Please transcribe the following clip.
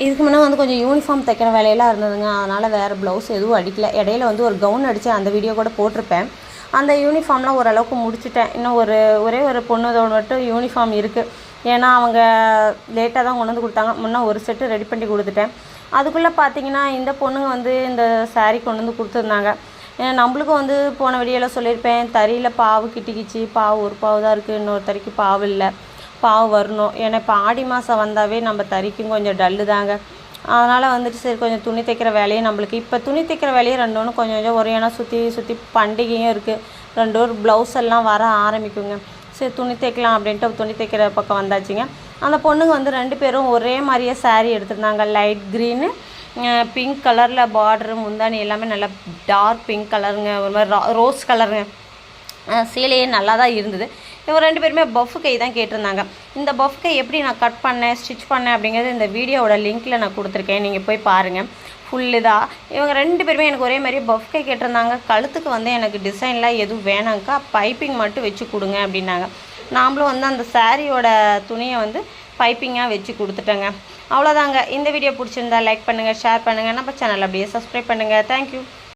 இதுக்கு முன்னே வந்து கொஞ்சம் யூனிஃபார்ம் தைக்கிற வேலையெல்லாம் இருந்ததுங்க. அதனால் வேறு ப்ளவுஸ் எதுவும் அடிக்கல. இடையில வந்து ஒரு கவுன் அடித்து அந்த வீடியோ கூட போட்டிருப்பேன். அந்த யூனிஃபார்ம்லாம் ஓரளவுக்கு முடிச்சுட்டேன். இன்னும் ஒரே ஒரு பொண்ணோட மட்டும் யூனிஃபார்ம் இருக்குது. ஏன்னா அவங்க லேட்டாக தான் கொண்டு வந்து கொடுத்தாங்க. முன்னே ஒரு செட்டு ரெடி பண்ணி கொடுத்துட்டேன். அதுக்குள்ளே பார்த்தீங்கன்னா இந்த பொண்ணுங்க வந்து இந்த சாரீ கொண்டு வந்து கொடுத்துருந்தாங்க. நம்மளுக்கும் வந்து போன வீடியோவில் சொல்லியிருப்பேன், தறியில் பாவு கிட்டிக்கிச்சு, பாவு ஒரு பாவு தான் இருக்குது, இன்னொரு தறிக்கு பாவு இல்லை, பாவு வரணும். ஏன்னா இப்போ ஆடி மாதம் வந்தாவே நம்ம தறிக்கும் கொஞ்சம் டல்லு தாங்க. அதனால் வந்துட்டு சரி கொஞ்சம் துணி தைக்கிற வேலையும் நம்மளுக்கு இப்போ துணி தைக்கிற வேலையும் ரெண்டு ஒன்று கொஞ்சம் கொஞ்சம் ஒரு ஏன்னா சுற்றி பண்டிகையும் இருக்குது. ரெண்டு ஒரு ப்ளவுஸ் எல்லாம் வர ஆரம்பிக்குங்க. சரி துணி தைக்கலாம் அப்படின்ட்டு துணி தைக்கிற பக்கம் வந்தாச்சுங்க. அந்த பொண்ணுங்க வந்து 2 பேரும் ஒரே மாதிரியே சாரீ எடுத்திருந்தாங்க. லைட் க்ரீனு, பிங்க் கலரில் பார்டரு, முந்தானி எல்லாமே நல்லா டார்க் பிங்க் கலருங்க, ஒரு மாதிரி ரோஸ் கலருங்க. சீலையே நல்லா தான் இருந்தது. இவங்க 2 பேருமே பஃப் கை தான் கேட்டிருந்தாங்க. இந்த பஃப் கை எப்படி நான் கட் பண்ணேன், ஸ்டிச் பண்ணேன் அப்படிங்கிறது இந்த வீடியோவோட லிங்க்கில் நான் கொடுத்துருக்கேன். நீங்கள் போய் பாருங்கள். ஃபுல்லு தான் இவங்க 2 பேருமே எனக்கு ஒரே மாதிரி பஃப் கை கேட்டிருந்தாங்க. கழுத்துக்கு வந்து எனக்கு டிசைன்லாம் எதுவும் வேணாங்க்கா, பைப்பிங் மட்டும் வச்சு கொடுங்க அப்படின்னாங்க. நாம்ளும் வந்து அந்த சாரியோட துணியை வந்து பைப்பிங்காக வச்சு கொடுத்துட்டேங்க. அவ்வளோதாங்க. இந்த வீடியோ பிடிச்சிருந்தா லைக் பண்ணுங்கள், ஷேர் பண்ணுங்கள், நம்ம சேனல் அப்படியே சப்ஸ்கிரைப் பண்ணுங்கள். தேங்க்யூ.